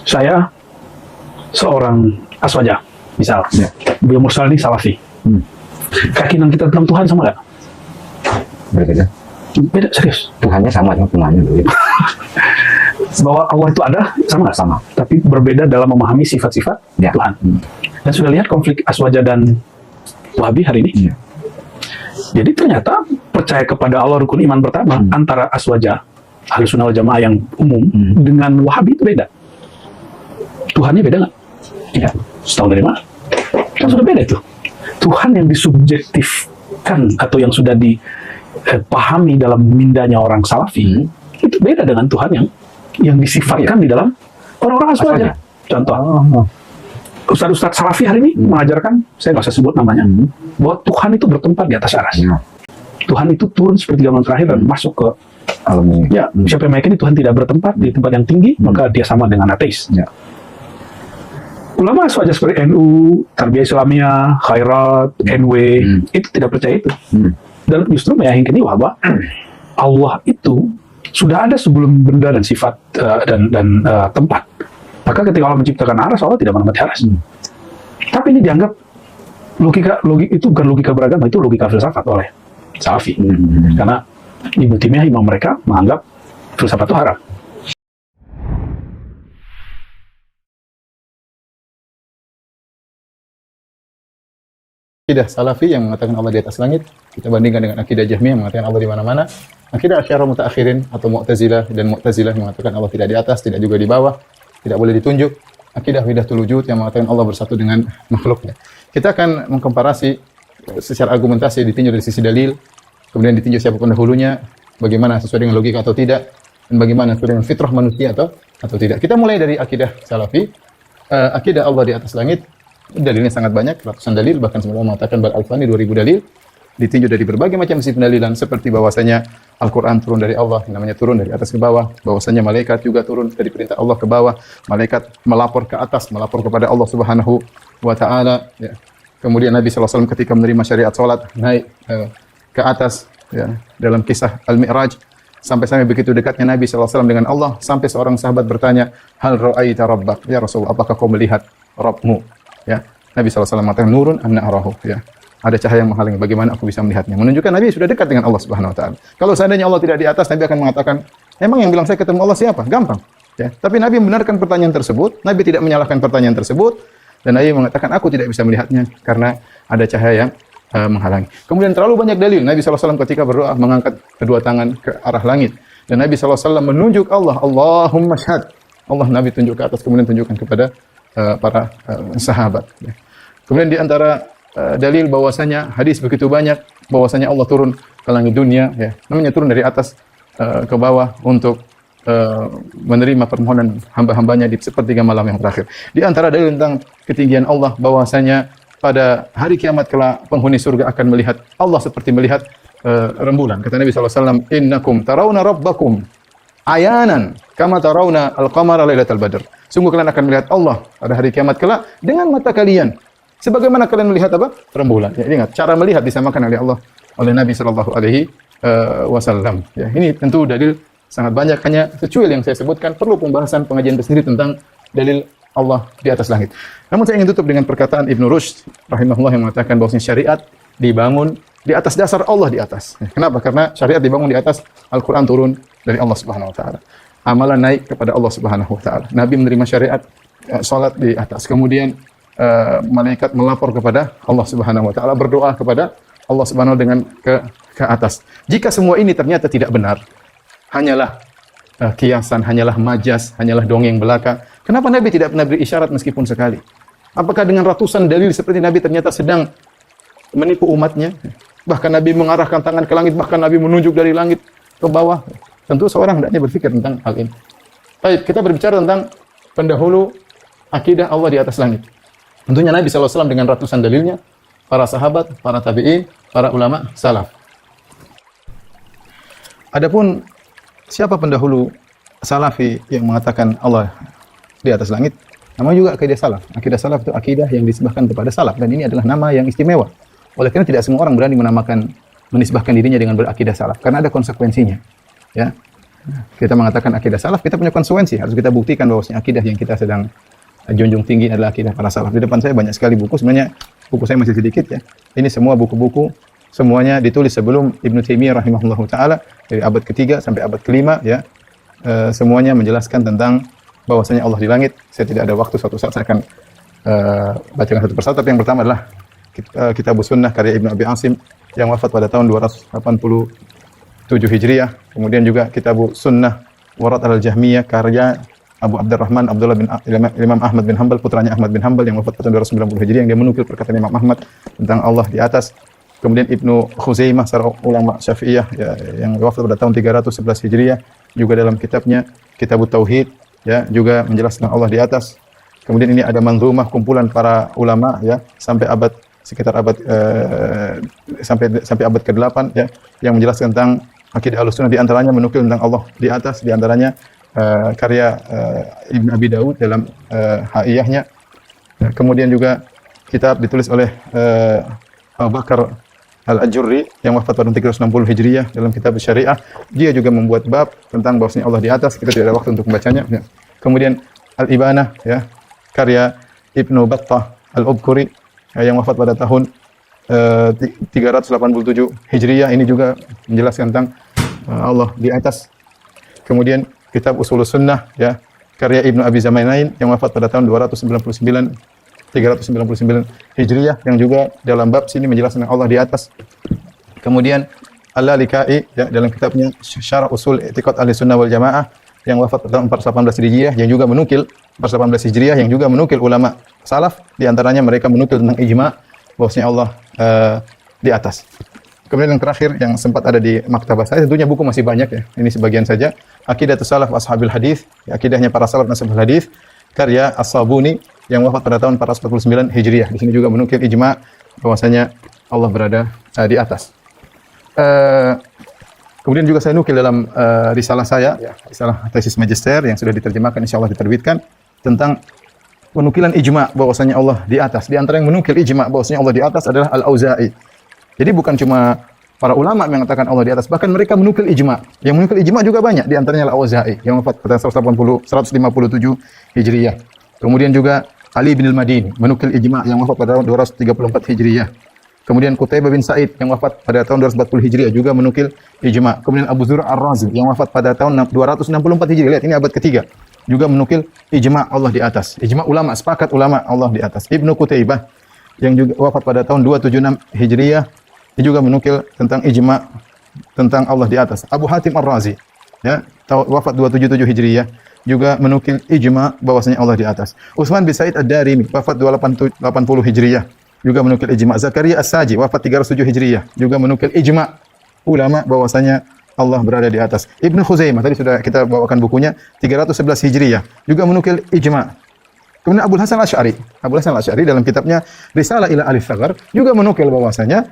Saya seorang aswaja, misal. Ya. Beliau Mursal ini salafi. Keyakinan kita tentang Tuhan sama nggak? Berbeda. Beda, serius. Tuhannya sama dengan Tuhannya dulu. Bahwa Allah itu ada, sama nggak? Sama. Tapi berbeda dalam memahami sifat-sifat Ya. Tuhan. Dan sudah lihat konflik aswaja dan Wahabi hari ini? Ya. Jadi ternyata percaya kepada Allah rukun iman pertama antara aswaja, Ahlussunnah wal Jamaah yang umum, dengan Wahabi itu beda. Tuhannya beda nggak? Tidak. Setahun dari mana? Kan sudah beda itu. Tuhan yang disubjektifkan atau yang sudah dipahami dalam mindanya orang salafi, itu beda dengan Tuhan yang disifatkan di dalam orang-orang aswaja. Contoh, Ustadz salafi hari ini mengajarkan, saya nggak usah sebut namanya, bahwa Tuhan itu bertempat di atas aras. Tuhan itu turun seperti zaman terakhir dan masuk ke alam. Ya, siapa yang meyakini Tuhan tidak bertempat di tempat yang tinggi, maka dia sama dengan ateis. Ya. Ulama aswaja seperti NU, Tarbiyah Islamiyah, Khairat, NW, itu tidak percaya itu. Dan justru meyakini bahwa Allah itu sudah ada sebelum benda dan sifat dan tempat. Maka ketika Allah menciptakan aras, Allah tidak menempati aras. Tapi ini dianggap logika itu bukan logika beragama, itu logika filsafat oleh Salafi. Karena Ibnu Taimiyah, imam mereka, menganggap filsafat itu haram. Akidah Salafi yang mengatakan Allah di atas langit, kita bandingkan dengan akidah Jahmiyah yang mengatakan Allah di mana-mana. Akidah Asy'ariyah Mutaakhirin atau Mu'tazilah dan Mu'tazilah yang mengatakan Allah tidak di atas, tidak juga di bawah, tidak boleh ditunjuk. Akidah Wahdatul Wujud yang mengatakan Allah bersatu dengan makhluknya. Kita akan mengkomparasi secara argumentasi, ditinjau dari sisi dalil, kemudian ditinjau siapa pendahulunya, bagaimana sesuai dengan logika atau tidak, dan bagaimana sesuai dengan fitrah manusia atau tidak. Kita mulai dari akidah Salafi. Akidah Allah di atas langit, dalilnya sangat banyak, ratusan dalil, bahkan semua mengatakan Al-Alfani 2000 dalil, ditinjau dari berbagai macam sisi pendalilan, seperti bahwasanya Al-Quran turun dari Allah, namanya turun dari atas ke bawah, bahwasanya malaikat juga turun dari perintah Allah ke bawah, malaikat melapor ke atas, melapor kepada Allah Subhanahu wa Ta'ala. Ya. Kemudian Nabi SAW ketika menerima syariat salat naik ke atas, ya, dalam kisah Al-Mi'raj, sampai begitu dekatnya Nabi SAW dengan Allah, sampai seorang sahabat bertanya, hal ra'aita rabbak, ya Rasulullah, apakah kau melihat Rabbmu? Ya, Nabi SAW mengatakan nurun anna arahu, ya. Ada cahaya yang menghalangi, bagaimana aku bisa melihatnya? Menunjukkan Nabi sudah dekat dengan Allah Subhanahu wa Ta'ala. Kalau seandainya Allah tidak di atas, Nabi akan mengatakan, emang yang bilang saya ketemu Allah siapa? Gampang. Ya. Tapi Nabi membenarkan pertanyaan tersebut, Nabi tidak menyalahkan pertanyaan tersebut, dan Nabi mengatakan aku tidak bisa melihatnya karena ada cahaya yang menghalangi. Kemudian terlalu banyak dalil. Nabi SAW ketika berdoa mengangkat kedua tangan ke arah langit. Dan Nabi SAW menunjuk Allah, Allahumma syahad. Allah Nabi tunjuk ke atas, kemudian tunjukkan kepada para sahabat. Ya. Kemudian di antara dalil bahwasanya hadis begitu banyak bahwasanya Allah turun ke langit dunia, ya, namanya turun dari atas ke bawah untuk menerima permohonan hamba-hambanya di sepertiga malam yang terakhir. Di antara dalil tentang ketinggian Allah bahwasanya pada hari kiamat kelak penghuni surga akan melihat Allah seperti melihat rembulan. Kata Nabi SAW, innakum tarawna rabbakum ayanan kama tarawna al-qamara lailatal badr. Sungguh kalian akan melihat Allah pada hari kiamat kelak dengan mata kalian. Sebagaimana kalian melihat apa? Rembulan. Ya, ingat, cara melihat disamakan oleh Allah, oleh Nabi Shallallahu Alaihi Wasallam. Ya, ini tentu dalil sangat banyak. Hanya secuil yang saya sebutkan, perlu pembahasan pengajian tersendiri tentang dalil Allah di atas langit. Namun saya ingin tutup dengan perkataan Ibnu Rushd, rahimahullah, yang mengatakan bahwasanya syariat dibangun di atas dasar Allah di atas. Ya, kenapa? Karena syariat dibangun di atas Al-Quran turun dari Allah Subhanahu Wa Taala. Amalan naik kepada Allah Subhanahu Wa Taala. Nabi menerima syariat, salat di atas. Kemudian malaikat melapor kepada Allah Subhanahu wa Ta'ala, berdoa kepada Allah Subhanahu dengan ke atas. Jika semua ini ternyata tidak benar, hanyalah kiasan, hanyalah majas, hanyalah dongeng belaka, kenapa Nabi tidak pernah beri isyarat meskipun sekali? Apakah dengan ratusan dalil seperti Nabi ternyata sedang menipu umatnya? Bahkan Nabi mengarahkan tangan ke langit, bahkan Nabi menunjuk dari langit ke bawah. Tentu seorang hendaknya berpikir tentang hal ini. Baik, kita berbicara tentang pendahulu akidah Allah di atas langit. Tentunya Nabi SAW dengan ratusan dalilnya, para sahabat, para tabi'in, para ulama salaf. Adapun siapa pendahulu salafi yang mengatakan Allah di atas langit? Namanya juga akidah salaf. Akidah salaf itu akidah yang disebahkan kepada salaf, dan ini adalah nama yang istimewa. Oleh karena tidak semua orang berani menisbahkan dirinya dengan berakidah salaf, karena ada konsekuensinya. Ya. kita mengatakan akidah salaf, kita punya konsekuensi. Harus kita buktikan bahwasanya akidah yang kita sedang junjung tinggi adalah akidah para salaf. Di depan saya banyak sekali buku, sebenarnya buku saya masih sedikit ya. Ini semua buku-buku, semuanya ditulis sebelum Ibnu Taimiyah rahimahullahu taala dari abad ketiga sampai abad kelima ya. Semuanya menjelaskan tentang bahwasanya Allah di langit. Saya tidak ada waktu, suatu saat saya akan bacakan satu persatu. Tapi yang pertama adalah Kitabus Sunnah karya Ibnu Abi Asim yang wafat pada tahun 287 Hijriah. Kemudian juga Kitabus Sunnah Warad al-Jahmiyah karya Abu Abdurrahman Abdullah bin Imam Ahmad bin Hanbal, putranya Ahmad bin Hanbal yang wafat pada tahun 290 Hijriah, yang dia menukil perkataan Imam Ahmad tentang Allah di atas. Kemudian Ibnu Khuzaimah, seorang ulama Syafi'iyah ya, yang wafat pada tahun 311 Hijriah, juga dalam kitabnya Kitabut Tauhid ya, juga menjelaskan Allah di atas. Kemudian ini ada manzumah kumpulan para ulama ya sampai abad sekitar abad sampai abad ke-8 ya, yang menjelaskan tentang akidah Ahlussunnah, di antaranya menukil tentang Allah di atas, di antaranya karya Ibn Abi Daud dalam Ha'iyahnya. Kemudian juga kitab ditulis oleh Abu Bakar Al-Ajurri yang wafat pada 360 Hijriah dalam kitab Syariah. Dia juga membuat bab tentang bahwasanya Allah di atas. Kita tidak ada waktu untuk membacanya ya. Kemudian Al-Ibanah ya, karya Ibnu Battah Al-Ubkuri yang wafat pada tahun 387 Hijriah. Ini juga menjelaskan tentang Allah di atas. Kemudian kitab Ushulus Sunnah ya, karya Ibnu Abi Zamainain yang wafat pada tahun 399 Hijriah, yang juga dalam bab sini menjelaskan Allah di atas. Kemudian Al-Lalikai ya, dalam kitabnya Syarah Usul I'tiqad Ahlussunnah wal Jamaah yang wafat pada tahun 418 Hijriah, yang juga menukil 418 Hijriah, yang juga menukil ulama salaf, di antaranya mereka menukil tentang ijma bahwasanya Allah di atas. Kemudian yang terakhir yang sempat ada di maktabah saya, tentunya buku masih banyak ya. Ini sebagian saja. Aqidatus Salaf Ashabil Hadis, ya, akidahnya para salaf dan ashabul hadis, karya As-Sabuni yang wafat pada tahun 449 Hijriah. Di sini juga menukil ijma bahwasanya Allah berada di atas. Kemudian juga saya nukil dalam risalah saya, ya, risalah tesis magister yang sudah diterjemahkan, insyaallah diterbitkan, tentang penukilan ijma bahwasanya Allah di atas. Di antara yang menukil ijma bahwasanya Allah di atas adalah Al-Auza'i. Jadi bukan cuma para ulama yang mengatakan Allah di atas, bahkan mereka menukil ijma. Yang menukil ijma juga banyak, di antaranya Al-Auza'i yang wafat pada 157 Hijriah. Kemudian juga Ali bin Al-Madini menukil ijma yang wafat pada tahun 234 Hijriah. Kemudian Qutaibah bin Sa'id yang wafat pada tahun 240 Hijriah juga menukil ijma. Kemudian Abu Zur'a Ar-Razi yang wafat pada tahun 264 Hijriah. Lihat, ini abad ketiga. Juga menukil ijma Allah di atas. Ijma ulama, sepakat ulama Allah di atas. Ibnu Qutaibah yang juga wafat pada tahun 276 Hijriah, dia juga menukil tentang ijma tentang Allah di atas. Abu Hatim Ar-Razi ya, wafat 277 Hijriah, juga menukil ijma bahwasanya Allah di atas. Utsman bin Said Ad-Darimi wafat 280 Hijriah, juga menukil ijma. Zakaria As-Saji wafat 307 Hijriah, juga menukil ijma ulama bahwasanya Allah berada di atas. Ibnu Khuzaimah tadi sudah kita bawakan bukunya, 311 Hijriah, juga menukil ijma. Kemudian Abu Hasan Al-Asy'ari, dalam kitabnya Risalah ila Ahli Tsaghar juga menukil bahwasanya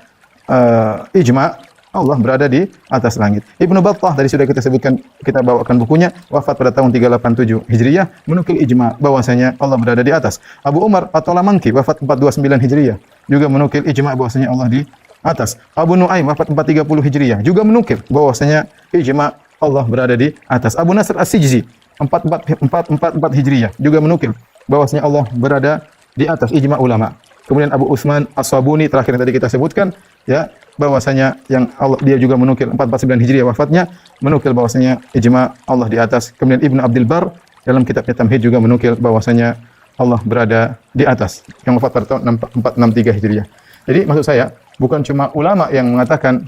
ijma Allah berada di atas langit. Ibnu Battah tadi sudah kita sebutkan, kita bawakan bukunya, wafat pada tahun 387 Hijriah, menukil ijma bahwasanya Allah berada di atas. Abu Umar At-Talamanki wafat 429 Hijriah, juga menukil ijma bahwasanya Allah di atas. Abu Nuaim wafat 430 Hijriah, juga menukil bahwasanya ijma Allah berada di atas. Abu Nasr As-Sijzi 444 Hijriah, juga menukil bahwasanya Allah berada di atas, ijma ulama. Kemudian Abu Utsman As-Sabuni terakhir yang tadi kita sebutkan ya, bahwasanya yang Allah, dia juga menukil 449 Hijriah wafatnya, menukil bahwasanya ijma Allah di atas. Kemudian Ibnu Abdul Bar dalam kitabnya Tamhid juga menukil bahwasanya Allah berada di atas, yang wafat pada tahun 463 Hijriah. Jadi maksud saya bukan cuma ulama yang mengatakan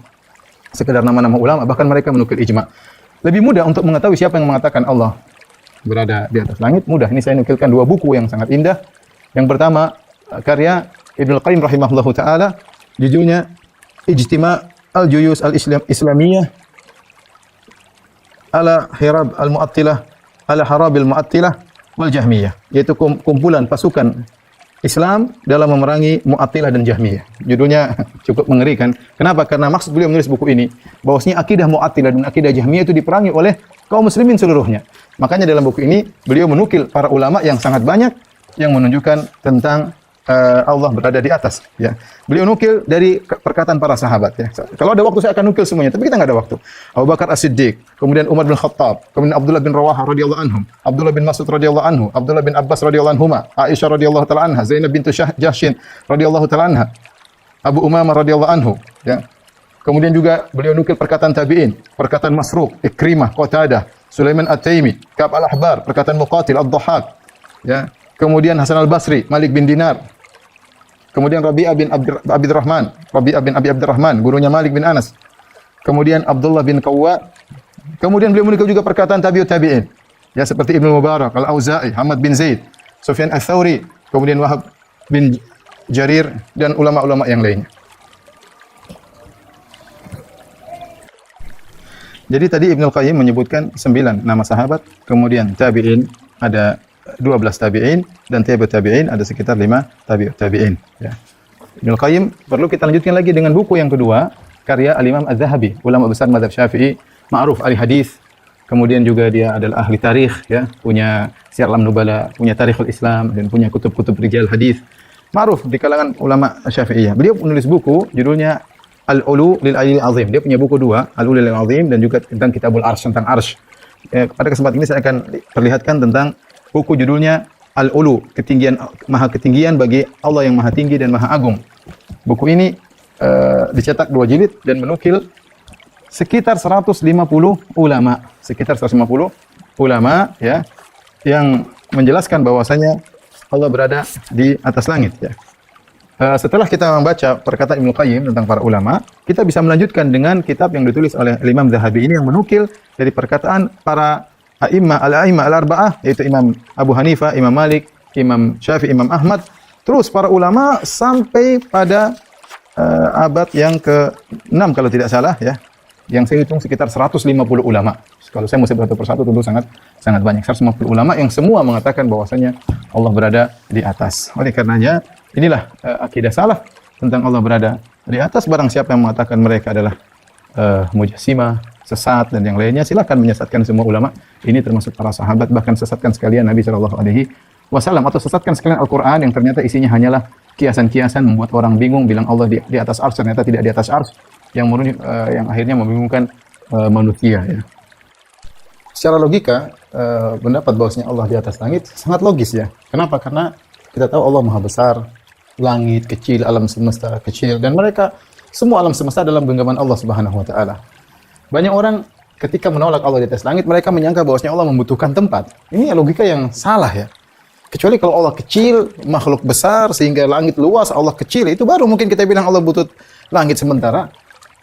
sekedar nama-nama ulama, bahkan mereka menukil ijma. Lebih mudah untuk mengetahui siapa yang mengatakan Allah berada di atas langit, mudah. Ini saya nukilkan dua buku yang sangat indah. Yang pertama karya Ibnu Qayyim rahimahullahu taala, judulnya Ijtima' al-Juyus al-Islamiyah ala Hirab al-Mu'attilah ala Harabil Mu'attilah wal Jahmiyah, yaitu kumpulan pasukan Islam dalam memerangi Mu'attilah dan Jahmiyah. Judulnya cukup mengerikan. Kenapa? Karena maksud beliau menulis buku ini bahwasanya akidah Mu'attilah dan akidah Jahmiyah itu diperangi oleh kaum muslimin seluruhnya. Makanya dalam buku ini beliau menukil para ulama yang sangat banyak yang menunjukkan tentang Allah berada di atas. Ya. Beliau nukil dari perkataan para sahabat. Ya. Kalau ada waktu saya akan nukil semuanya, tapi kita nggak ada waktu. Abu Bakar As-Siddiq, kemudian Umar bin Khattab, kemudian Abdullah bin Rawahah radhiyallahu anhum, Abdullah bin Mas'ud radhiyallahu anhu, Abdullah bin Abbas radhiyallahu anhuma, Aisyah radhiyallahu taala anha, Zainab bintu Jahsyin radhiyallahu taala anha, Abu Umamah radhiyallahu anhu. Ya. Kemudian juga beliau nukil perkataan tabi'in, perkataan Masruq, Ikrimah, Qatadah, Sulaiman At-Taimi, Ka'ab Al-Ahbar, perkataan Muqatil, Ad-Dhahhak. Ya. Kemudian Hasan Al-Basri, Malik bin Dinar. Kemudian Rabi'ah bin Abdurrahman, Rabi'ah bin Abi Abdurrahman, gurunya Malik bin Anas. Kemudian Abdullah bin Qawwa. Kemudian beliau menukil juga perkataan tabi'ut tabi'in. Ya, seperti Ibnu Mubarak, Al-Auza'i, Hamad bin Zaid, Sufyan Ats-Tsauri, kemudian Wahab bin Jarir dan ulama-ulama yang lainnya. Jadi tadi Ibnu Qayyim menyebutkan 9 nama sahabat, kemudian tabi'in ada 12 tabi'in dan tabi'ut tabi'in ada sekitar 5 tabi'ut tabi'in. Ya. Ibnu Qayyim perlu kita lanjutkan lagi dengan buku yang kedua, karya Al-Imam Az-Zahabi, ulama besar mazhab Syafi'i, ma'ruf ahli hadis. Kemudian juga dia adalah ahli tarikh, ya, punya Syiar A'lam Nubala, punya Tarikhul Islam dan punya kutub-kutub rijal hadis. Ma'ruf di kalangan ulama Syafi'iyah. Beliau menulis buku judulnya Al-Ulu lil Aliyil Azim. Dia punya buku dua, Al-Ulu lil Azim dan juga tentang Kitabul Arsy, tentang Arsy. Pada kesempatan ini saya akan perlihatkan tentang buku judulnya Al-Ulu, ketinggian, maha ketinggian bagi Allah yang maha tinggi dan maha agung. Buku ini dicetak 2 jilid dan menukil sekitar 150 ulama, ya, yang menjelaskan bahwasanya Allah berada di atas langit, ya. Setelah kita membaca perkataan Ibnu Qayyim tentang para ulama, kita bisa melanjutkan dengan kitab yang ditulis oleh Imam Zahabi ini yang menukil dari perkataan para al-a'immah al-arba'ah, yaitu Imam Abu Hanifah, Imam Malik, Imam Syafi'i, Imam Ahmad, terus para ulama sampai pada abad yang ke-6 kalau tidak salah, ya. Yang saya hitung sekitar 150 ulama. Kalau saya mau sebut satu persatu tentu sangat banyak. 150 ulama yang semua mengatakan bahwasanya Allah berada di atas. Oleh karenanya inilah akidah salaf tentang Allah berada di atas. Barang siapa yang mengatakan mereka adalah mujassimah, sesat dan yang lainnya, silakan menyesatkan semua ulama. Ini termasuk para sahabat, bahkan sesatkan sekalian Nabi Shallallahu Alaihi Wasallam, atau sesatkan sekalian Al-Quran yang ternyata isinya hanyalah kiasan-kiasan membuat orang bingung bilang Allah di atas arsy, ternyata tidak di atas arsy, yang akhirnya membingungkan manusia, ya. Secara logika, pendapat bahwasanya Allah di atas langit sangat logis, ya. Kenapa? Karena kita tahu Allah Maha Besar, langit kecil, alam semesta kecil, dan mereka semua alam semesta dalam genggaman Allah Subhanahu wa taala. Banyak orang ketika menolak Allah di atas langit, mereka menyangka bahwasanya Allah membutuhkan tempat. Ini logika yang salah, ya. Kecuali kalau Allah kecil, makhluk besar sehingga langit luas, Allah kecil, itu baru mungkin kita bilang Allah butuh langit. Sementara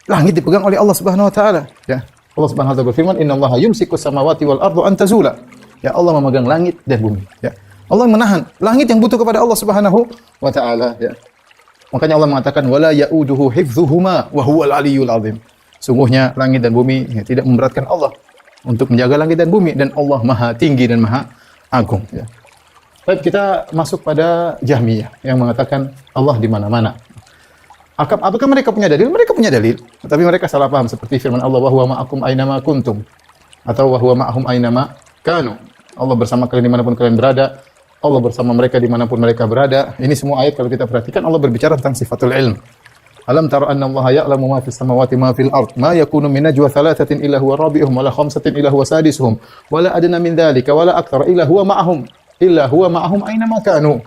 langit dipegang oleh Allah Subhanahu wa taala, ya. Allah Subhanahu wa taala berfirman, "Innallaha yumsiku samawati wal ardu an tazula." Ya, Allah memegang langit dan bumi, ya. Allah menahan langit yang butuh kepada Allah Subhanahu wa taala, ya. Makanya Allah mengatakan wala ya'uduhu hifdzuhuma wa huwal aliyyul azim. Sungguhnya langit dan bumi, ya, tidak memberatkan Allah untuk menjaga langit dan bumi, dan Allah Maha tinggi dan Maha agung, ya. Baik, kita masuk pada Jahmiyah yang mengatakan Allah di mana-mana. Apakah mereka punya dalil? Mereka punya dalil, tapi mereka salah paham seperti firman Allah, wa huwa ma'akum ainama kuntum, atau wa huwa ma'ahum ainama kanu. Allah bersama kalian dimanapun kalian berada. Allah bersama mereka dimanapun mereka berada. Ini semua ayat kalau kita perhatikan Allah berbicara tentang sifatul ilm. Alam tara anna Allah ya'lamu ma fis samawati ma fil ard ma yakunu min najwa thalathatin illa huwa rabi'uhum wala khamsatin illa huwa sadisuhum wala adna min dhalika wala akthara illa huwa ma'ahum aina ma kanu.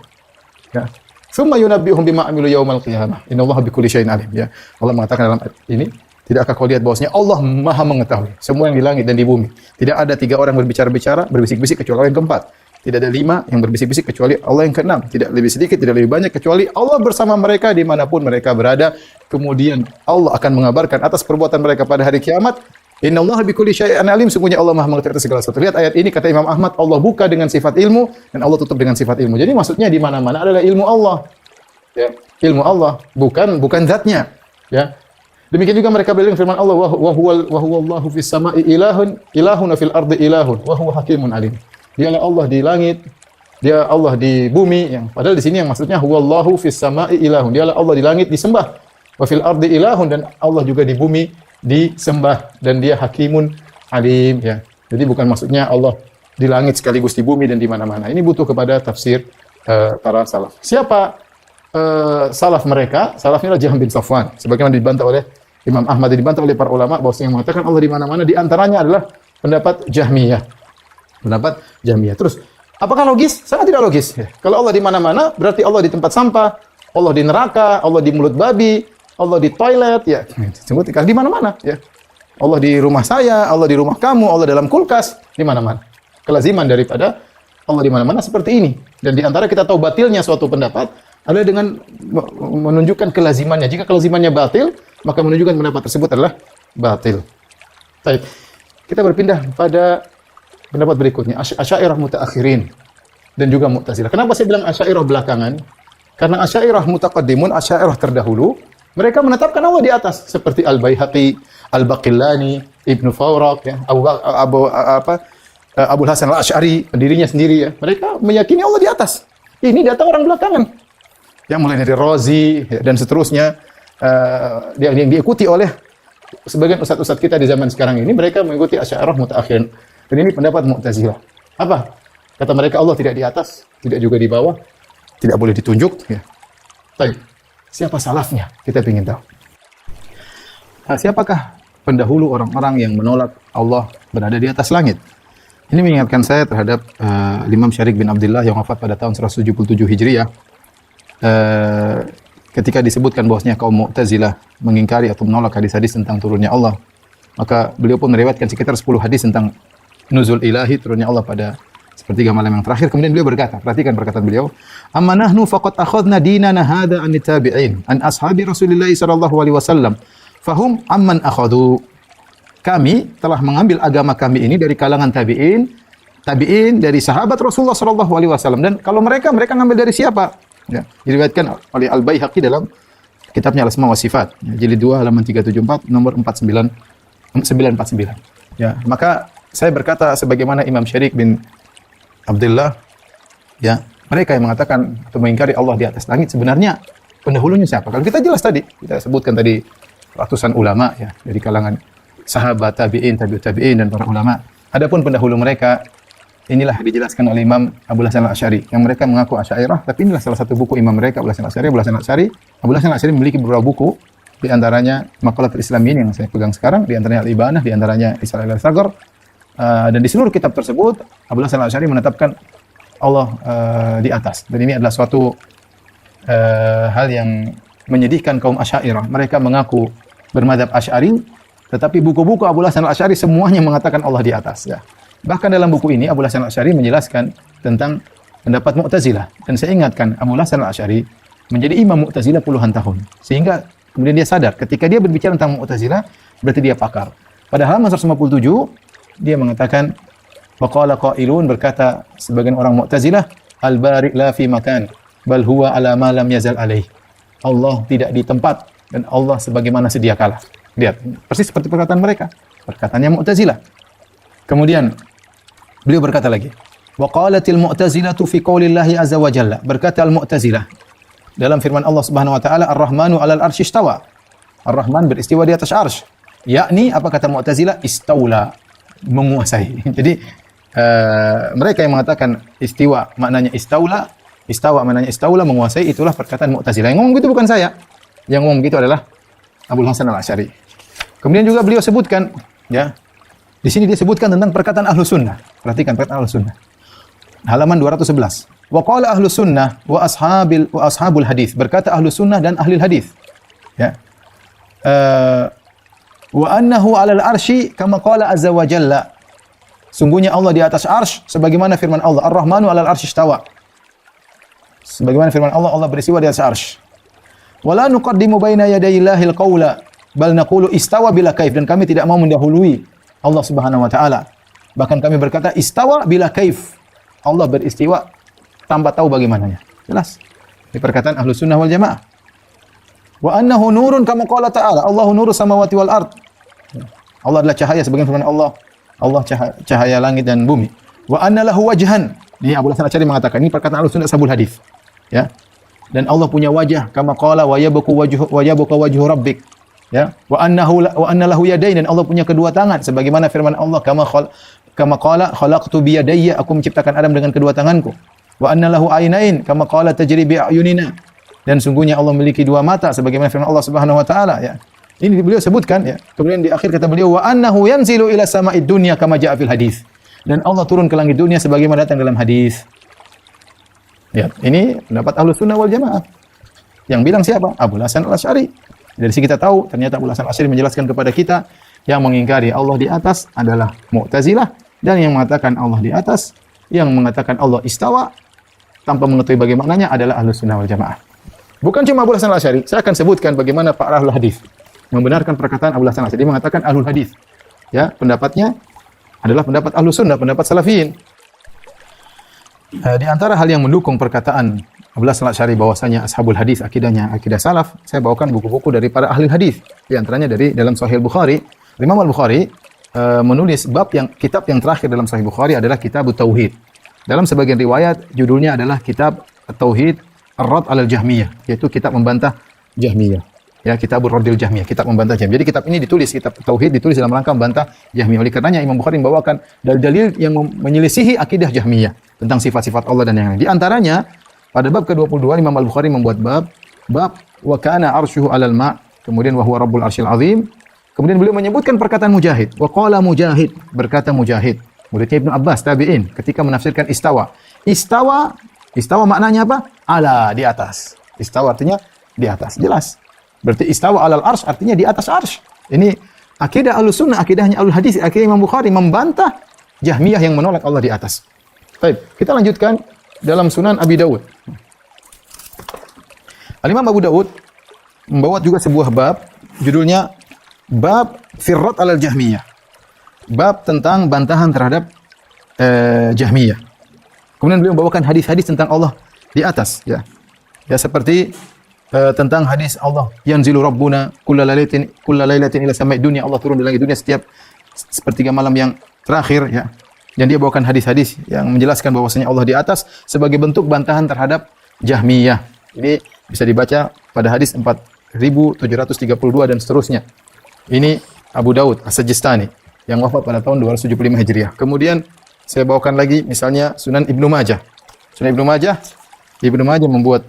Ya. Tsumma yunabbihum bima amilu yaumal qiyamah. Innallaha bikulli syai'in alim, ya. Allah mengatakan dalam ayat ini, tidakkah kau lihat bahwasanya Allah Maha mengetahui semua yang di langit dan di bumi. Tidak ada 3 orang berbicara-bicara, berbisik-bisik kecuali Allah yang keempat. Tidak ada 5 yang berbisik-bisik kecuali Allah yang keenam. Tidak lebih sedikit, tidak lebih banyak kecuali Allah bersama mereka dimanapun mereka berada. Kemudian Allah akan mengabarkan atas perbuatan mereka pada hari kiamat. Innallaha bikulli syai'in alim. Sungguhnya Allah Maha mengetahui segala sesuatu. Lihat ayat ini, kata Imam Ahmad, Allah buka dengan sifat ilmu dan Allah tutup dengan sifat ilmu. Jadi maksudnya di mana-mana adalah ilmu Allah. Ya, ilmu Allah, bukan zatnya, ya. Demikian juga mereka bilang firman Allah, wa huwallahu fis sama'i ilahun fil ardi ilahun wa huwa hakimun alim. Dialah Allah di langit, dia Allah di bumi, yang padahal di sini yang maksudnya huwallahu fis sama'i ilahun. Dialah Allah di langit disembah, wa fil ardi ilahun, dan Allah juga di bumi disembah, dan dia hakimun alim, ya. Jadi bukan maksudnya Allah di langit sekaligus di bumi dan di mana-mana. Ini butuh kepada tafsir para salaf. Siapa salaf mereka, salafnya adalah Jahm bin Safwan. Sebagaimana dibantah oleh Imam Ahmad, dibantah oleh para ulama bahwasanya yang mengatakan Allah di mana-mana, di antaranya adalah pendapat Jahmiyah. Pendapat Jahmiyah. Terus, apakah logis? Sangat tidak logis. Ya. Kalau Allah di mana-mana, berarti Allah di tempat sampah, Allah di neraka, Allah di mulut babi, Allah di toilet, ya. Sebut di mana-mana, ya. Allah di rumah saya, Allah di rumah kamu, Allah dalam kulkas, di mana-mana. Kelaziman daripada Allah di mana-mana seperti ini. Dan di antara kita tahu batilnya suatu pendapat adalah dengan menunjukkan kelazimannya. Jika kelazimannya batil, maka menunjukkan pendapat tersebut adalah batil. Baik. Kita berpindah pada pendapat berikutnya, Asy'ariyah mutaakhirin dan juga Mu'tazilah. Kenapa saya bilang Asy'ariyah belakangan? Karena Asy'ariyah mutaqaddimun, Asy'ariyah terdahulu, mereka menetapkan Allah di atas seperti Al-Baihaqi, Al-Baqillani, Ibnu Fawraq, ya, Abu Hasan Al-Asy'ari, pendirinya sendiri, ya. Mereka meyakini Allah di atas. Ini datang orang belakangan. Yang mulai dari Razi, ya, dan seterusnya, yang diikuti oleh sebagian ustaz-ustaz kita di zaman sekarang ini, mereka mengikuti Asy'ariyah mutaakhirin. Dan ini pendapat Mu'tazilah. Apa? Kata mereka Allah tidak di atas, tidak juga di bawah, tidak boleh ditunjuk. Ya. Baik. Siapa salafnya? Kita ingin tahu. Nah, siapakah pendahulu orang-orang yang menolak Allah berada di atas langit? Ini mengingatkan saya terhadap Imam Syarikh bin Abdullah yang wafat pada tahun 177 Hijriah. Ketika disebutkan bahwasanya kaum Mu'tazilah mengingkari atau menolak hadis-hadis tentang turunnya Allah, maka beliau pun meriwayatkan sekitar 10 hadis tentang nuzul ilahi, turunnya Allah pada sepertiga malam yang terakhir. Kemudian beliau berkata, perhatikan perkataan beliau, "Amma nahnu faqad akhadna dinana hadha an tabi'in an ashabi Rasulillah sallallahu alaihi wasallam fahum amman akhadhu." Kami telah mengambil agama kami ini dari kalangan tabi'in dari sahabat Rasulullah sallallahu alaihi wasallam, dan kalau mereka ngambil dari siapa? Ya, diriwayatkan oleh Al-Baihaqi dalam kitabnya Al-Asma wa Sifat, ya, jilid 2 halaman 374 nomor 949. Ya, maka saya berkata sebagaimana Imam Syarikh bin Abdullah, ya, mereka yang mengatakan atau mengingkari Allah di atas langit sebenarnya pendahulunya siapa? Kalau kita jelas tadi, kita sebutkan tadi ratusan ulama, ya, dari kalangan sahabat, tabi'in, tabi'ut tabi'in, dan para ulama. Adapun pendahulu mereka, inilah dijelaskan oleh Imam Abu Hasan Al-Asy'ari, yang mereka mengaku Asy'ariyah, tapi inilah salah satu buku imam mereka, Abu Hasan Al-Asy'ari. Abu Hasan Al-Asy'ari memiliki beberapa buku, di antaranya Maqalatul Islamiyin yang saya pegang sekarang, di antaranya Al-Ibanah, di antaranya Isra ila Sagar. Dan di seluruh kitab tersebut Abu Hasan Al-Asy'ari menetapkan Allah di atas. Dan ini adalah suatu hal yang menyedihkan kaum Asy'ariyah. Mereka mengaku bermadzhab Asy'ari, tetapi buku-buku Abu Hasan Al-Asy'ari semuanya mengatakan Allah di atas, ya. Bahkan dalam buku ini Abu Hasan Al-Asy'ari menjelaskan tentang pendapat Mu'tazilah, dan saya ingatkan Abu Hasan Al-Asy'ari menjadi imam Mu'tazilah puluhan tahun, sehingga kemudian dia sadar ketika dia berbicara tentang Mu'tazilah berarti dia pakar. Pada halaman 157 dia mengatakan, waqala qailun, berkata sebagian orang Mu'tazilah, al-bari' la fi makan bal huwa ala ma lam yazal alaih. Allah tidak di tempat dan Allah sebagaimana sedia kala. Lihat, persis seperti perkataan mereka, perkataannya Mu'tazilah. Kemudian beliau berkata lagi, waqalatil mu'tazilatu fi qaulillahi azza wa jalla, berkata al-Mu'tazilah dalam firman Allah Subhanahu wa taala, ar-rahmanu 'alal arsy istawa. Ar-Rahman beristiwa di atas arsy. Yakni apa kata Mu'tazilah? Istaula, menguasai. Jadi mereka yang mengatakan istiwa maknanya istaula, istawa maknanya istaula, menguasai, itulah perkataan Mu'tazilah. Yang ngomong gitu bukan saya. Yang ngomong gitu adalah Abu Hasan Al-Asy'ari. Kemudian juga beliau sebutkan, ya, di sini dia sebutkan tentang perkataan Ahlus Sunnah. Perhatikan perkataan Ahlus Sunnah. Halaman 211. Wa qala Ahlus Sunnah wa ashabul hadis. Berkata Ahlus Sunnah dan ahli hadis. Ya. Wa annahu 'alal arsy kama qala azza wa jalla. Sungguhnya Allah di atas arsy sebagaimana firman Allah, Ar-Rahmanu 'alal arsy istawa. Sebagaimana firman Allah, Allah beristiwa di atas arsy. Wala nuqaddimu baina yadayillahil qawla bal naqulu istawa bila kaif, dan kami tidak mau mendahului Allah Subhanahu wa taala. Bahkan kami berkata istawa bila kaif. Allah beristiwa tanpa tahu bagaimananya. Jelas. Ini perkataan Ahlus Sunnah wal Jamaah. Wa annahu nurun kama qala ta'ala, Allahu nurus samawati wal ard. Allah adalah cahaya sebagaimana firman Allah. Allah cahaya langit dan bumi. Wa anna lahu wajhan. Ini Abu Hasan Al-Asy'ari mengatakan, ini perkataan Ahlus Sunnah ashabul hadis. Ya. Dan Allah punya wajah, kama qala wa yabqa wajhu rabbik. Ya, wa anna lahu yadayn, dan Allah punya kedua tangan sebagaimana firman Allah, kama qala khalaqtu bi yadayya, aku menciptakan Adam dengan kedua tanganku. Wa anna lahu ainain kama qala tajri bi ayunina. dan sungguhnya Allah memiliki dua mata sebagaimana firman Allah Subhanahu wa taala ya. Ini beliau sebutkan ya. Kemudian di akhir kata beliau wa annahu yanzilu ila sama'id dunya kama jaa fil hadis. Dan Allah turun ke langit dunia sebagaimana datang dalam hadis. Ya, ini pendapat Ahlus Sunnah wal Jamaah. Yang bilang siapa? Abu Hasan Al-Asy'ari. Dari sini kita tahu ternyata Abu Hasan Al-Asy'ari menjelaskan kepada kita yang mengingkari Allah di atas adalah Mu'tazilah dan yang mengatakan Allah di atas, yang mengatakan Allah istawa tanpa mengetahui bagaimananya adalah Ahlus Sunnah wal Jamaah. Bukan cuma Abu Hasan Al-Asy'ari, saya akan sebutkan bagaimana para ahlul hadis membenarkan perkataan Abu Hasan Al-Asy'ari. Dia mengatakan ahlul hadis. Ya, pendapatnya adalah pendapat Ahlus Sunnah, pendapat Salafiyin. Di antara hal yang mendukung perkataan Abu Hasan Al-Asy'ari bahwasanya ashabul hadis akidahnya akidah salaf, saya bawakan buku-buku dari para ahli hadis. Di antaranya dari dalam Sahih Bukhari, Imam Al-Bukhari menulis kitab yang terakhir dalam Sahih Bukhari adalah Kitab Tauhid. Dalam sebagian riwayat judulnya adalah Kitab Tauhid Ar-Rad 'alal Jahmiyah, yaitu kitab membantah Jahmiyah. Ya, Kitabur Raddil Jahmiyah, kitab membantah Jahmiyah. Jadi kitab ini ditulis, kitab Tauhid ditulis dalam rangka membantah Jahmiyah. Oleh karenanya Imam Bukhari membawakan dalil-dalil yang menyelisihi akidah Jahmiyah tentang sifat-sifat Allah dan yang lain. Di antaranya pada bab ke-22 Imam Al-Bukhari membuat bab wa kana arshuhu 'alal ma', kemudian wa huwa rabbul arsyil azim. Kemudian beliau menyebutkan perkataan Mujahid. Wa qala Mujahid, berkata Mujahid, muridnya Ibnu Abbas tabi'in, ketika menafsirkan istawa. Istawa maknanya apa? Ala, di atas. Istawa artinya di atas. Jelas. Berarti istawa alal arsy artinya di atas arsy. Ini akidah Ahlus Sunnah, akidahnya Ahlul Hadis, akidah Imam Bukhari membantah Jahmiyah yang menolak Allah di atas. Baik, kita lanjutkan dalam Sunan Abi Dawud. Al-Imam Abu Dawud membawa juga sebuah bab, judulnya Bab Firrat alal Jahmiyah. Bab tentang bantahan terhadap Jahmiyah. Kemudian beliau membawakan hadis-hadis tentang Allah di atas, ya. Ya seperti tentang hadis Allah yanzilu rabbuna kullalailatin ila sama'id dunya, Allah turun di langit dunia setiap sepertiga malam yang terakhir, ya. Dan dia bawakan hadis-hadis yang menjelaskan bahwasanya Allah di atas sebagai bentuk bantahan terhadap Jahmiyah. Ini bisa dibaca pada hadis 4732 dan seterusnya. Ini Abu Daud As-Sijistani yang wafat pada tahun 275 Hijriah. Kemudian saya bawakan lagi misalnya Sunan Ibnu Majah. Sunan Ibnu Majah membuat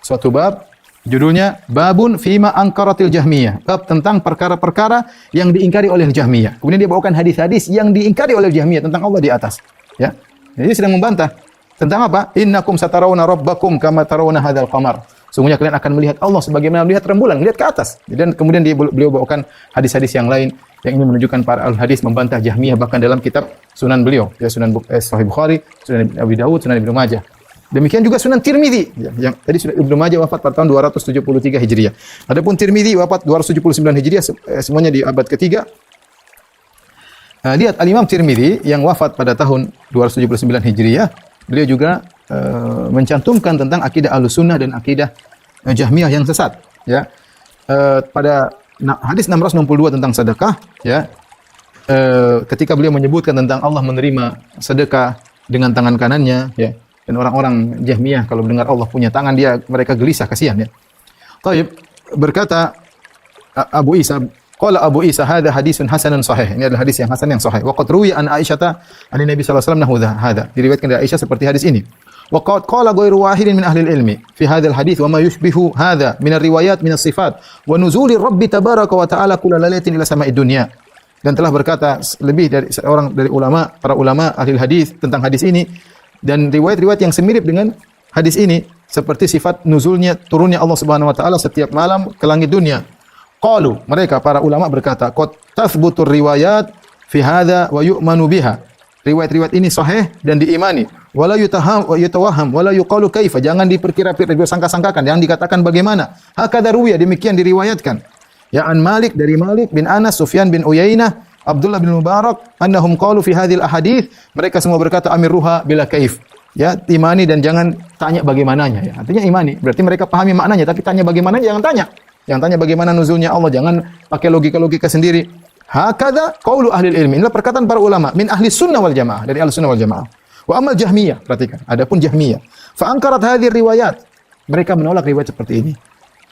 suatu bab, judulnya Babun Fima Ankaratil Jahmiyah, bab tentang perkara-perkara yang diingkari oleh Jahmiyah. Kemudian dia bawakan hadis-hadis yang diingkari oleh Jahmiyah tentang Allah di atas, ya. Jadi sedang membantah tentang apa? Innakum satarawna rabbakum kama tarawna hadzal qamar. Sungguhnya kalian akan melihat Allah sebagaimana melihat rembulan, melihat ke atas. Dan kemudian beliau bawakan hadis-hadis yang lain yang ini menunjukkan para al-hadis membantah Jahmiyah bahkan dalam kitab Sunan beliau, ya Sunan Sahih Bukhari, Sunan Abi Dawud, Sunan Ibnu Majah. Demikian juga Sunan Tirmidzi, yang tadi Sunan Ibnu Majah wafat pada tahun 273 Hijriah. Adapun Tirmidzi wafat 279 Hijriah, semuanya di abad ketiga. Lihat Al-Imam Tirmidzi yang wafat pada tahun 279 Hijriah, beliau juga mencantumkan tentang akidah Ahlussunnah dan akidah Jahmiyah yang sesat, ya. Pada hadis 662 tentang sedekah, ya. Ketika beliau menyebutkan tentang Allah menerima sedekah dengan tangan kanannya, ya. Dan orang-orang Jahmiyah kalau mendengar Allah punya tangan, mereka gelisah, kasihan, ya. Taib, berkata Abu Isa, qala Abu Isa hadza hadisun hasanun sahih. Ini adalah hadis yang hasan yang sahih. Wa qad ruwiya an Aisyah an Nabi sallallahu alaihi wasallam nahu hadza. Diriwayatkan dari Aisyah seperti hadis ini. Wa qad qala ghairu wahidin min ahli ilmi fi hadzal hadits wa ma yushbihu hadza min ar-riwayat min as-sifat wa nuzuli Rabbi tabaraka wa ta'ala kulla lailatin ila sama'id dunya. Dan telah berkata lebih dari seorang dari para ulama ahli hadis tentang hadis ini dan riwayat-riwayat yang semirip dengan hadis ini seperti sifat nuzulnya, turunnya Allah Subhanahu wa taala setiap malam ke langit dunia. Qalu, mereka para ulama berkata, qad tathbutur riwayat fi hadza wa yu'manu biha. Riwayat-riwayat ini sahih dan diimani. Wala yutawaham wala yuqalu kaifa. Jangan diperkira-kira, disangka-sangkakan, jangan dikatakan bagaimana. Hakadha ruwiya, demikian diriwayatkan. Ya an Malik, dari Malik bin Anas, Sufyan bin Uyainah, Abdullah bin Mubarak, annahum qalu fi hadhil ahadits, mereka semua berkata amiruha bila kaif. Ya, imani dan jangan tanya bagaimananya, ya. Artinya imani, berarti mereka pahami maknanya, tapi tanya bagaimana jangan tanya. Yang tanya bagaimana nuzulnya Allah, jangan pakai logika-logika sendiri. Hakadha qaulu ahli ilmi. Inilah perkataan para ulama min ahli sunnah wal jamaah, dari ahli sunnah wal jamaah. Wa amal Jahmiyah, perhatikan, adapun Jahmiyah, fa ankarat hadhihi riwayat. Mereka menolak riwayat seperti ini.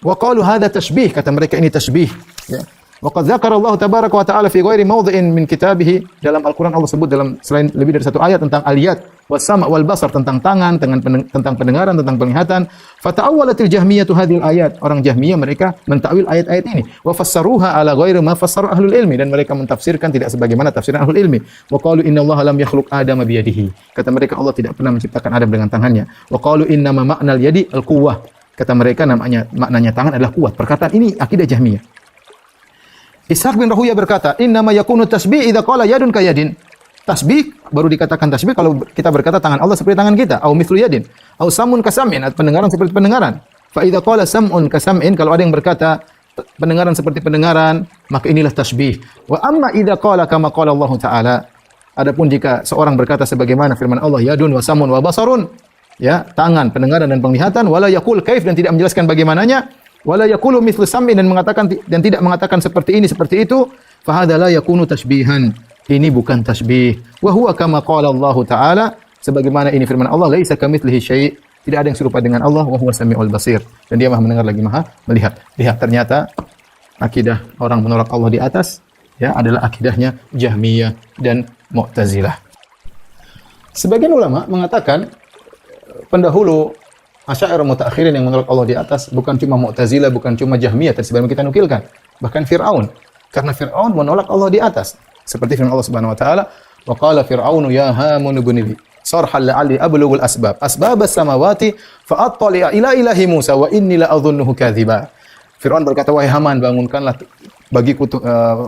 Wa qalu hadza tashbih, kata mereka ini tashbih, ya. Wa qad dzakara Allah tabaraka wa ta'ala fi ghairi mawdhi'in min kitabih, dalam Al-Qur'an Allah sebut dalam selain lebih dari satu ayat tentang al-yad was sama' wal basar, tentang tangan, tentang pendengaran, tentang penglihatan. Fata'awwalatil jahmiyah hadhil ayat, orang Jahmiyah mereka mentakwil ayat-ayat ini, wa fassaruha ala ghairi ma fassara ahlul ilmi, dan mereka mentafsirkan tidak sebagaimana tafsiran ahlul ilmi. Wa qalu innallaha lam yakhluq adama biyadihi, kata mereka Allah tidak pernah menciptakan Adam dengan tangannya. Wa qalu innama ma'nal yadi al-quwwah, kata mereka maknanya tangan adalah kuat. Perkataan ini akidah Jahmiyah. Ishaq bin Rahuya berkata, innama yakunu tasbih idza qala yadun ka yadin. Tasbih baru dikatakan tasbih kalau kita berkata tangan Allah seperti tangan kita, au mithlu yadin, au samun ka sam'in, pendengaran seperti pendengaran. Fa idza qala sam'un ka sam'in, kalau ada yang berkata pendengaran seperti pendengaran, maka inilah tasbih. Wa amma idza qala kama qala Allah Ta'ala, adapun jika seorang berkata sebagaimana firman Allah, yadun wa samun wa basarun, ya, tangan, pendengaran dan penglihatan, wala yaqul kaif, dan tidak menjelaskan bagaimananya, wala yaqulu mithlu sam'in, dan tidak mengatakan seperti ini seperti itu, fa hadza la yakunu tasbihan, ini bukan tasbih. Wa huwa kama qala Allah Ta'ala, sebagaimana ini firman Allah, laisa kamitslihi syai', tidak ada yang serupa dengan Allah, wa huwa samiul basir, dan dia Maha mendengar lagi Maha melihat. Lihat, ternyata akidah orang menolak Allah di atas, ya, adalah akidahnya Jahmiyah dan Mu'tazilah. Sebagian ulama mengatakan pendahulu Asy'ariyah mutaakhirin yang menolak Allah di atas bukan cuma Mu'tazilah, bukan cuma Jahmiyah, sebagaimana kita nukilkan, bahkan Fir'aun. Karena Fir'aun menolak Allah di atas. Seperti firman Allah Subhanahu wa taala, wa qala fir'aunu ya hamun ibn li sarhal la'alli ablughul asbabas samawati fa attali'a ila ilahi Musa wa inni la adhunnuhu kadziba. Fir'aun berkata, wahai Haman, bangunkanlah bagiku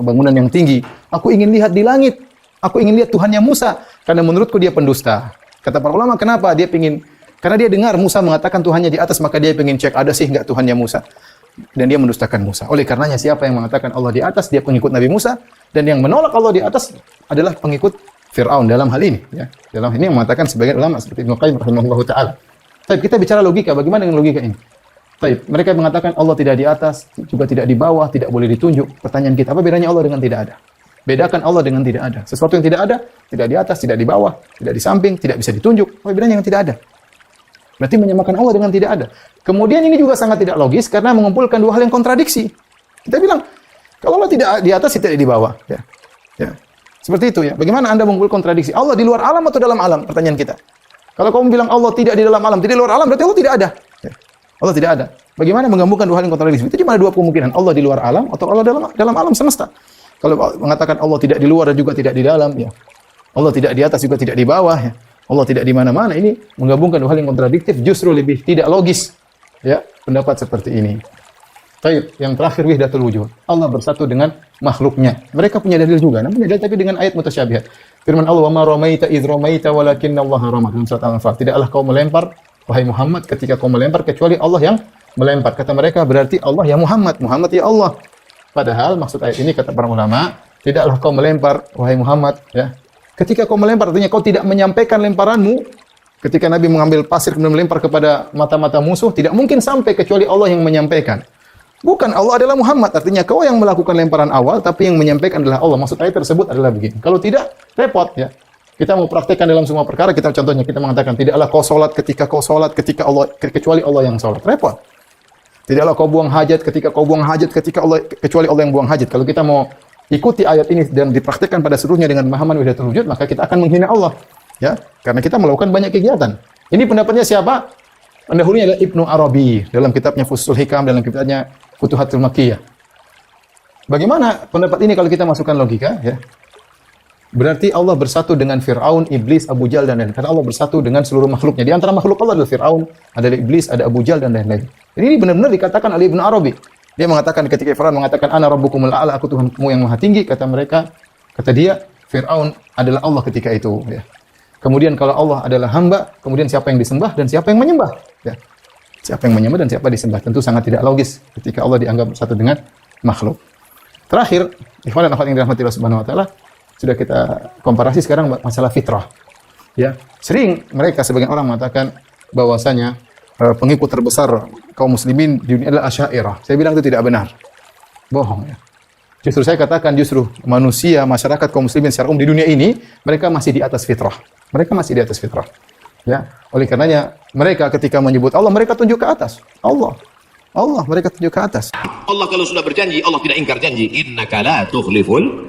bangunan yang tinggi. Aku ingin lihat di langit. Aku ingin lihat Tuhannya Musa, karena menurutku dia pendusta. Kata para ulama, kenapa? Karena dia dengar Musa mengatakan Tuhannya di atas, maka dia ingin cek ada sih enggak Tuhannya Musa. Dan dia mendustakan Musa. Oleh karenanya siapa yang mengatakan Allah di atas, dia pengikut Nabi Musa, dan yang menolak Allah di atas adalah pengikut Fir'aun dalam hal ini, ya. Dalam ini yang mengatakan sebagian ulama seperti Ibnu Qayyim rahimahullahu taala. Tapi kita bicara logika, bagaimana dengan logika ini? Baik, mereka mengatakan Allah tidak di atas, juga tidak di bawah, tidak boleh ditunjuk. Pertanyaan kita, apa bedanya Allah dengan tidak ada? Bedakan Allah dengan tidak ada. Sesuatu yang tidak ada, tidak di atas, tidak di bawah, tidak di samping, tidak bisa ditunjuk. Apa bedanya yang tidak ada? Berarti menyamakan Allah dengan tidak ada. Kemudian ini juga sangat tidak logis karena mengumpulkan dua hal yang kontradiksi. Kita bilang, kalau Allah tidak di atas, tidak di bawah. Ya. Ya. Seperti itu, ya. Bagaimana Anda mengumpul kontradiksi? Allah di luar alam atau dalam alam? Pertanyaan kita. Kalau kamu bilang Allah tidak di dalam alam, tidak di luar alam, berarti Allah tidak ada. Ya. Allah tidak ada. Bagaimana menggabungkan dua hal yang kontradiksi? Itu cuma ada dua kemungkinan. Allah di luar alam atau Allah dalam alam semesta. Kalau mengatakan Allah tidak di luar dan juga tidak di dalam, ya. Allah tidak di atas juga tidak di bawah, ya. Allah tidak di mana-mana, ini menggabungkan dua hal yang kontradiktif, justru lebih tidak logis, ya, pendapat seperti ini. Baik, yang terakhir wahdatul wujud. Allah bersatu dengan makhluknya. Mereka punya dalil juga, namun dalil tapi dengan ayat mutasyabihat. Firman Allah, "Wa ma ramaita idz ramaita walakinnallaha rama." Dalam surat Al-Anfal, tidaklah kau melempar wahai Muhammad ketika kau melempar kecuali Allah yang melempar. Kata mereka, berarti Allah ya Muhammad, Muhammad ya Allah. Padahal maksud ayat ini kata para ulama, tidaklah kau melempar wahai Muhammad, ya. Ketika kau melempar, artinya kau tidak menyampaikan lemparanmu. Ketika Nabi mengambil pasir kemudian melempar kepada mata-mata musuh, tidak mungkin sampai kecuali Allah yang menyampaikan. Bukan, Allah adalah Muhammad, artinya kau yang melakukan lemparan awal, tapi yang menyampaikan adalah Allah. Maksud ayat tersebut adalah begini. Kalau tidak, repot, ya. Kita mau praktekkan dalam semua perkara, contohnya kita mengatakan, tidaklah kau sholat ketika Allah, kecuali Allah yang sholat. Repot. Tidaklah kau buang hajat ketika Allah, kecuali Allah yang buang hajat. Kalau kita mau ikuti ayat ini dan dipraktikkan pada seluruhnya dengan pemahaman wahdatul wujud, maka kita akan menghina Allah, ya, karena kita melakukan banyak kegiatan. Ini pendapatnya siapa? Pendahulunya adalah Ibnu Arabi dalam kitabnya Fusuhul Hikam, dalam kitabnya Futuhatul Makkiyah. Bagaimana pendapat ini kalau kita masukkan logika, ya? Berarti Allah bersatu dengan Fir'aun, Iblis, Abu Jahal dan lain-lain. Karena Allah bersatu dengan seluruh makhluknya. Di antara makhluk Allah adalah Fir'aun, ada Iblis, ada Abu Jahal dan lain-lain. Ini benar-benar dikatakan oleh Ibnu Arabi. Dia mengatakan ketika Fir'aun mengatakan ana rabbukumul a'la, aku Tuhanmu yang maha tinggi, kata mereka, kata dia, Fir'aun adalah Allah ketika itu, ya. Kemudian kalau Allah adalah hamba, kemudian siapa yang disembah dan siapa yang menyembah, ya. Siapa yang menyembah dan siapa disembah, tentu sangat tidak logis ketika Allah dianggap bersatu dengan makhluk. Terakhir, ikhwan dan akhwat yang dirahmati Allah Subhanahu wa taala, sudah kita komparasi sekarang masalah fitrah. Ya, sering mereka sebagian orang mengatakan bahwasanya pengikut terbesar kaum muslimin di dunia adalah Asy'ariyah. Saya bilang itu tidak benar. Bohong, ya. Justru saya katakan justru manusia, masyarakat kaum muslimin secara umum di dunia ini, mereka masih di atas fitrah. Mereka masih di atas fitrah. Ya, oleh karenanya mereka ketika menyebut Allah, mereka tunjuk ke atas. Allah. Allah, mereka tunjuk ke atas. Allah kalau sudah berjanji, Allah tidak ingkar janji. Innaka la tukhliful.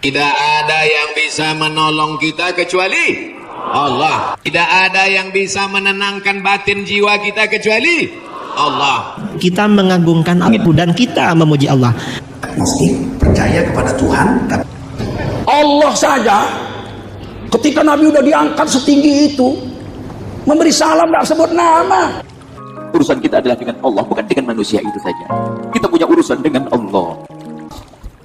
Tidak ada yang bisa menolong kita kecuali Allah. Tidak ada yang bisa menenangkan batin jiwa kita kecuali Allah. Kita mengagungkan Allah dan kita memuji Allah. Mesti percaya kepada Tuhan. Allah saja ketika Nabi udah diangkat setinggi itu memberi salam tak sebut nama. Urusan kita adalah dengan Allah, bukan dengan manusia itu saja. Kita punya urusan dengan Allah.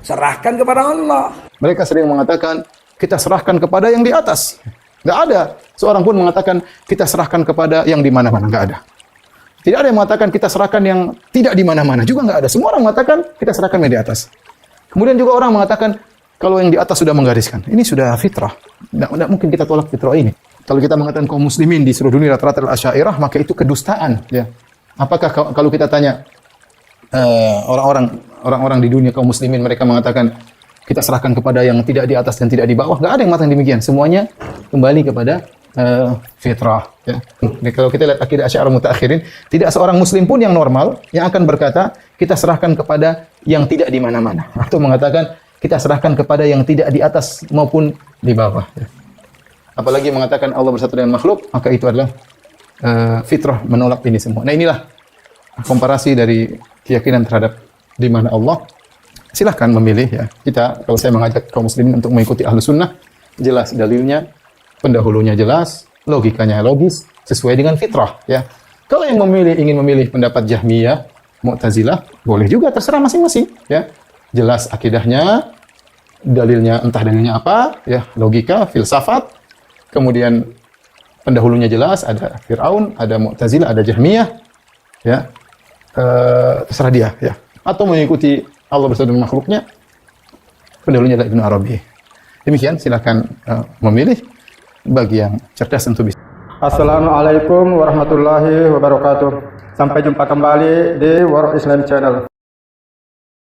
Serahkan kepada Allah. Mereka sering mengatakan kita serahkan kepada yang di atas. Nggak ada seorang pun mengatakan kita serahkan kepada yang di mana-mana. Nggak ada. Tidak ada yang mengatakan kita serahkan yang tidak di mana-mana. Juga nggak ada. Semua orang mengatakan kita serahkan yang di atas. Kemudian juga orang mengatakan kalau yang di atas sudah menggariskan. Ini sudah fitrah. Nggak mungkin kita tolak fitrah ini. Kalau kita mengatakan kaum muslimin di seluruh dunia rata-rata adalah Asy'ariyah, maka itu kedustaan. Ya. Apakah kalau kita tanya orang-orang di dunia kaum muslimin, mereka mengatakan kita serahkan kepada yang tidak di atas dan tidak di bawah? Nggak ada yang mengatakan demikian. Semuanya kembali kepada fitrah. Ya. Kalau kita lihat akidah Asy'ariyah mutaakhirin, tidak seorang muslim pun yang normal yang akan berkata kita serahkan kepada yang tidak di mana-mana, atau mengatakan kita serahkan kepada yang tidak di atas maupun di bawah. Ya. Apalagi mengatakan Allah bersatu dengan makhluk, maka itu adalah fitrah menolak ini semua. Nah, inilah komparasi dari keyakinan terhadap di mana Allah. Silahkan memilih ya. Kalau saya mengajak kaum muslimin untuk mengikuti ahlu sunnah, jelas dalilnya, pendahulunya jelas, logikanya logis, sesuai dengan fitrah ya. Kalau yang ingin memilih pendapat Jahmiyah, Mu'tazilah, boleh juga, terserah masing-masing ya. Jelas akidahnya, dalilnya entah dalilnya apa ya, logika, filsafat. Kemudian pendahulunya jelas, ada Fir'aun, ada Mu'tazilah, ada Jahmiyah, ya, terserah dia, ya. Atau mengikuti Allah bersatu dengan makhluknya, pendahulunya adalah Ibnu Arabi. Demikian, silakan memilih. Bagi yang cerdas tentu bisa. Assalamualaikum warahmatullahi wabarakatuh. Sampai jumpa kembali di World Islam Channel.